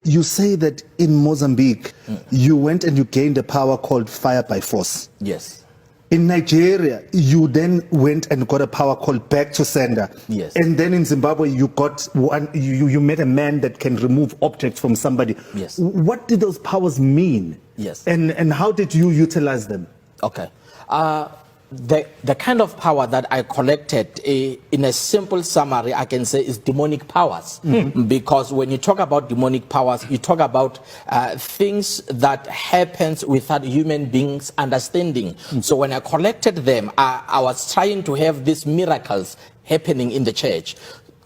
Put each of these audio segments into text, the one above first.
you say that in Mozambique, you went and you gained a power called fire by force. Yes. In Nigeria, you then went and got a power called back to sender. Yes. And then in Zimbabwe, you got one. You met a man that can remove objects from somebody. Yes. What did those powers mean? Yes. And how did you utilize them? Okay. The kind of power that I collected, in a simple summary, I can say is demonic powers. Because when you talk about demonic powers, you talk about things that happens without human beings understanding. So when I collected them, I was trying to have these miracles happening in the church.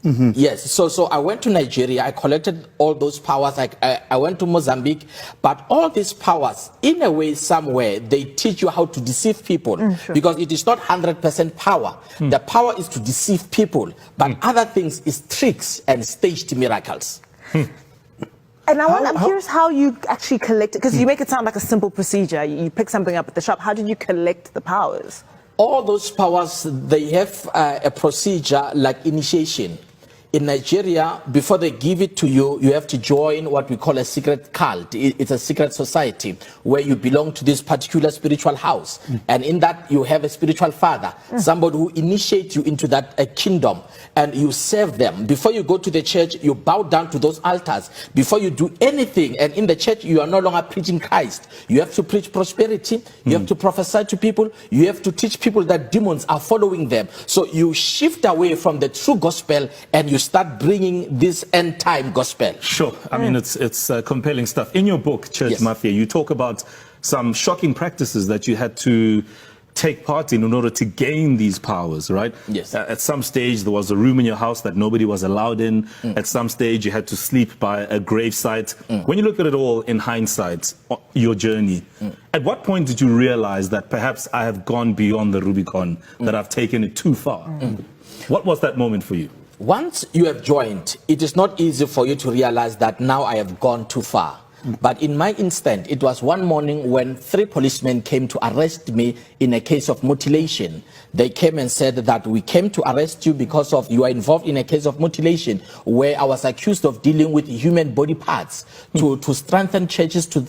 Yes, so I went to Nigeria, I collected all those powers, I went to Mozambique, but all these powers, in a way, somewhere, they teach you how to deceive people, because it is not 100% power. The power is to deceive people, but other things is tricks and staged miracles. And I'm curious how you actually collect it, because you make it sound like a simple procedure. You pick something up at the shop. How did you collect the powers? All those powers, they have a procedure like initiation. In Nigeria, before they give it to you, you have to join what we call a secret cult. It's a secret society where you belong to this particular spiritual house. And in that, you have a spiritual father, somebody who initiates you into that kingdom, and you serve them. Before you go to the church, you bow down to those altars. Before you do anything, and in the church, you are no longer preaching Christ. You have to preach prosperity. You have to prophesy to people. You have to teach people that demons are following them. So you shift away from the true gospel, and you start bringing this end time gospel. Sure. I mean, it's compelling stuff. In your book, Church Mafia, you talk about some shocking practices that you had to take part in order to gain these powers, right? Yes. At some stage, there was a room in your house that nobody was allowed in. At some stage, you had to sleep by a gravesite. When you look at it all in hindsight, your journey, at what point did you realize that perhaps I have gone beyond the Rubicon, that I've taken it too far? What was that moment for you? Once you have joined, it is not easy for you to realize that now I have gone too far. But in my instant, it was one morning when 3 policemen came to arrest me in a case of mutilation. They came and said that we came to arrest you because of you are involved in a case of mutilation where I was accused of dealing with human body parts to strengthen churches, to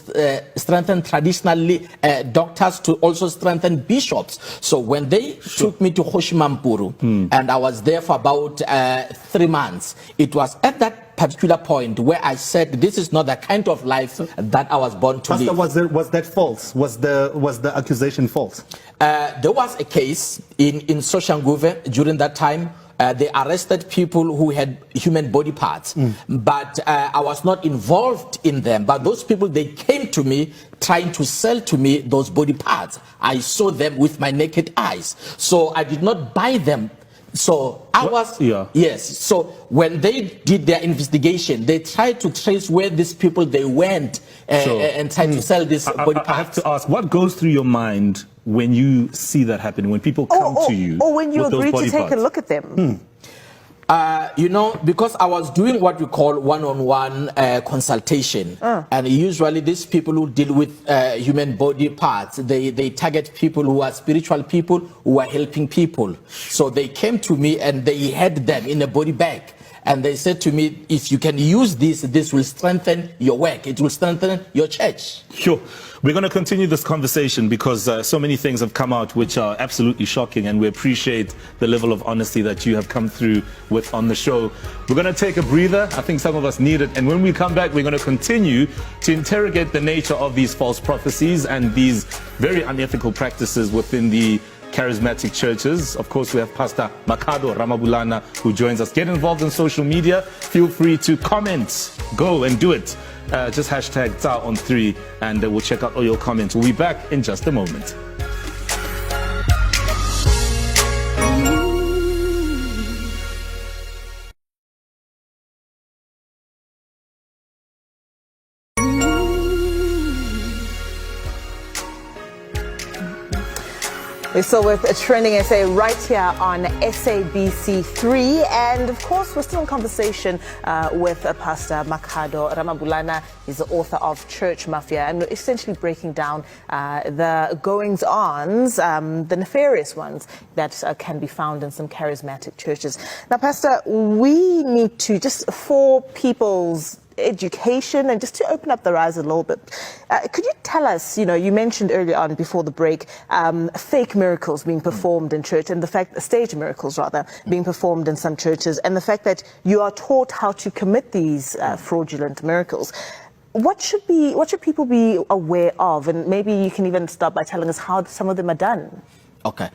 strengthen traditionally doctors, to also strengthen bishops. So when they took me to Hoshimampuru, and I was there for about 3 months, it was at that particular point where I said, this is not the kind of life that I was born to live. Was that false? Was the accusation false? There was a case in Soshanguve during that time. They arrested people who had human body parts, but I was not involved in them. But those people, they came to me trying to sell to me those body parts. I saw them with my naked eyes. So I did not buy them. So I was, yes. So when they did their investigation, they tried to trace where these people they went and tried to sell this body parts. I have to ask, what goes through your mind when you see that happen, when people come to you? Or when you agree to take a look at them? You know, because I was doing what we call one-on-one consultation, and usually these people who deal with human body parts, they target people who are spiritual people who are helping people. So they came to me and they had them in a body bag. And they said to me, if you can use this will strengthen your work. It will strengthen your church. Sure. We're going to continue this conversation because so many things have come out which are absolutely shocking, and we appreciate the level of honesty that you have come through with on the show. We're going to take a breather. I think some of us need it. And when we come back, we're going to continue to interrogate the nature of these false prophecies and these very unethical practices within the charismatic churches. Of course, we have Pastor Makhado Ramabulana who joins us. Get involved in social media. Feel free to comment. Go and do it. Just hashtag #on3 and we'll check out all your comments. We'll be back in just a moment. We're still with a Trending SA right here on SABC3, and of course we're still in conversation with Pastor Makhado Ramabulana. He's the author of Church Mafia, and we're essentially breaking down the goings-ons, the nefarious ones that can be found in some charismatic churches. Now, Pastor, we need to, just for people's education, and just to open up their eyes a little bit. Could you tell us, you mentioned earlier on before the break, fake miracles being performed in church, and the fact, stage miracles rather, being performed in some churches, and the fact that you are taught how to commit these fraudulent miracles. What should people be aware of? And maybe you can even start by telling us how some of them are done. Okay.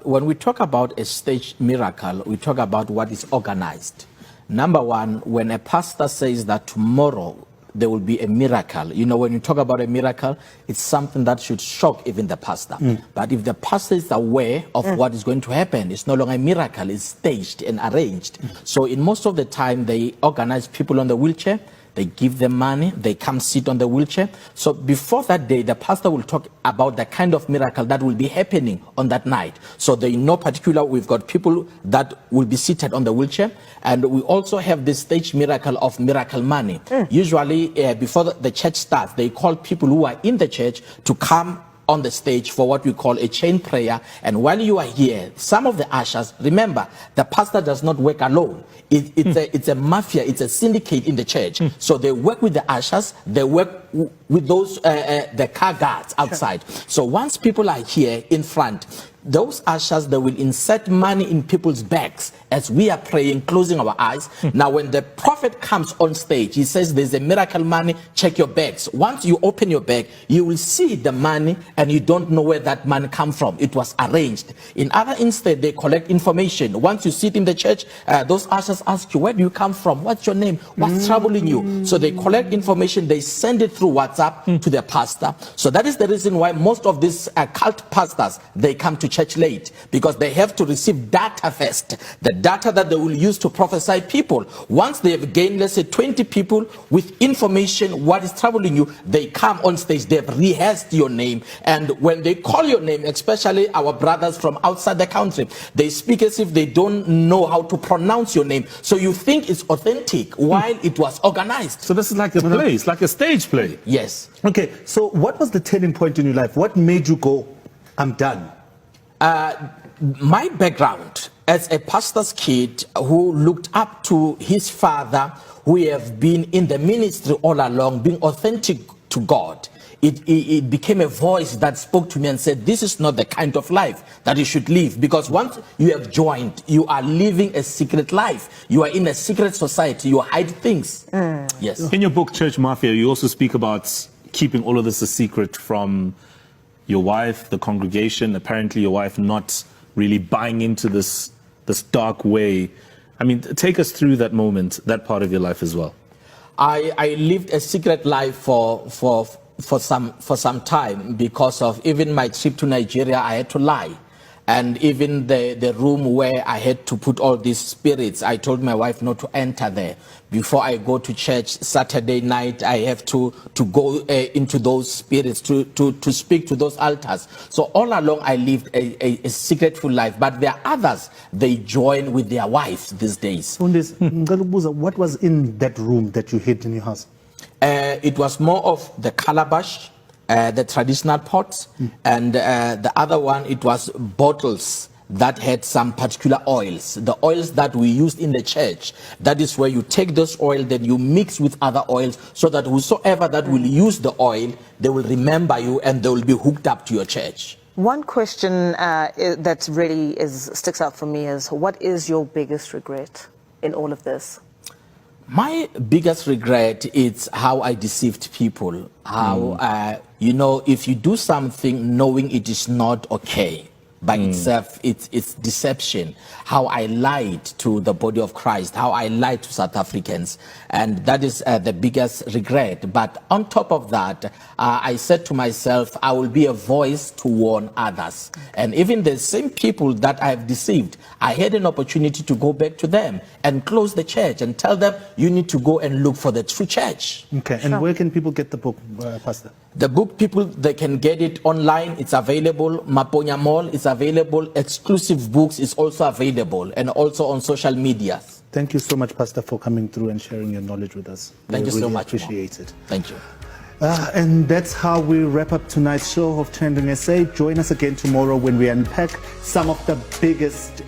When we talk about a staged miracle, we talk about what is organized. Number one, when a pastor says that tomorrow there will be a miracle, when you talk about a miracle, it's something that should shock even the pastor. But if the pastor is aware of what is going to happen, it's no longer a miracle, it's staged and arranged. So in most of the time, they organize people on the wheelchair, they give them money, they come sit on the wheelchair. So before that day, the pastor will talk about the kind of miracle that will be happening on that night. So they know particular, we've got people that will be seated on the wheelchair. And we also have this stage miracle of miracle money. Usually before the church starts, they call people who are in the church to come on the stage for what we call a chain prayer. And while you are here, some of the ushers, remember, the pastor does not work alone. It's a mafia, it's a syndicate in the church. So they work with the ushers, they work with those, the car guards outside. So once people are here in front, those ushers, they will insert money in people's bags as we are praying, closing our eyes. Now, when the prophet comes on stage, he says, there's a miracle money, check your bags. Once you open your bag, you will see the money and you don't know where that money comes from. It was arranged. In other instead, they collect information. Once you sit in the church, those ushers ask you, where do you come from? What's your name? What's troubling you? So they collect information, they send it through WhatsApp to the pastor. So that is the reason why most of these cult pastors, they come to church late, because they have to receive data first, the data that they will use to prophesy people. Once they have gained, let's say 20 people with information, what is troubling you, they come on stage, they've rehearsed your name, and when they call your name, especially our brothers from outside the country, they speak as if they don't know how to pronounce your name, so you think it's authentic while it was organized. So this is like a play, it's like a stage play. Yes. Okay, so what was the turning point in your life? What made you go, I'm done? My background as a pastor's kid who looked up to his father, who have been in the ministry all along, being authentic to God, it became a voice that spoke to me and said, this is not the kind of life that you should live, because once you have joined, you are living a secret life. You are in a secret society. You hide things. Yes. In your book, Church Mafia, you also speak about keeping all of this a secret from your wife, the congregation, apparently your wife not really buying into this dark way. I mean, take us through that moment, that part of your life as well. I lived a secret life for some time because of even my trip to Nigeria. I had to lie. And even the room where I had to put all these spirits, I told my wife not to enter there. Before I go to church Saturday night, I have to go into those spirits, to speak to those altars. So all along, I lived a secretful life. But there are others, they join with their wives these days. What was in that room that you hid in your house? It was more of the calabash, the traditional pots, and the other one, it was bottles that had some particular oils, the oils that we used in the church. That is where you take this oil, then you mix with other oils, so that whosoever that will use the oil, they will remember you and they will be hooked up to your church. One question that really sticks out for me is, what is your biggest regret in all of this? My biggest regret is how I deceived people. How, if you do something knowing it is not okay by itself, it's deception. How I lied to the body of Christ, how I lied to South Africans. And that is the biggest regret. But on top of that, I said to myself, I will be a voice to warn others. And even the same people that I have deceived, I had an opportunity to go back to them and close the church and tell them, you need to go and look for the true church. Okay, and where can people get the book, Pastor? The book, people, they can get it online. It's available. Maponya Mall is available. Exclusive Books is also available, and also on social media. Thank you so much, Pastor, for coming through and sharing your knowledge with us. Thank you so much. Appreciate it. Thank you. And that's how we wrap up tonight's show of Trending SA. Join us again tomorrow when we unpack some of the biggest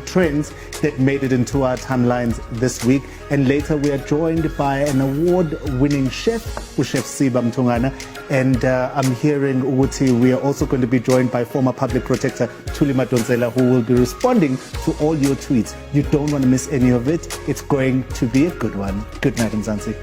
trends that made it into our timelines this week. And later we are joined by an award-winning chef, Chef Siba Mtungana. And I'm hearing Uguti, we are also going to be joined by former public protector Thuli Madonsela, who will be responding to all your tweets. You don't want to miss any of it. It's going to be a good one. Good night, Mzansi.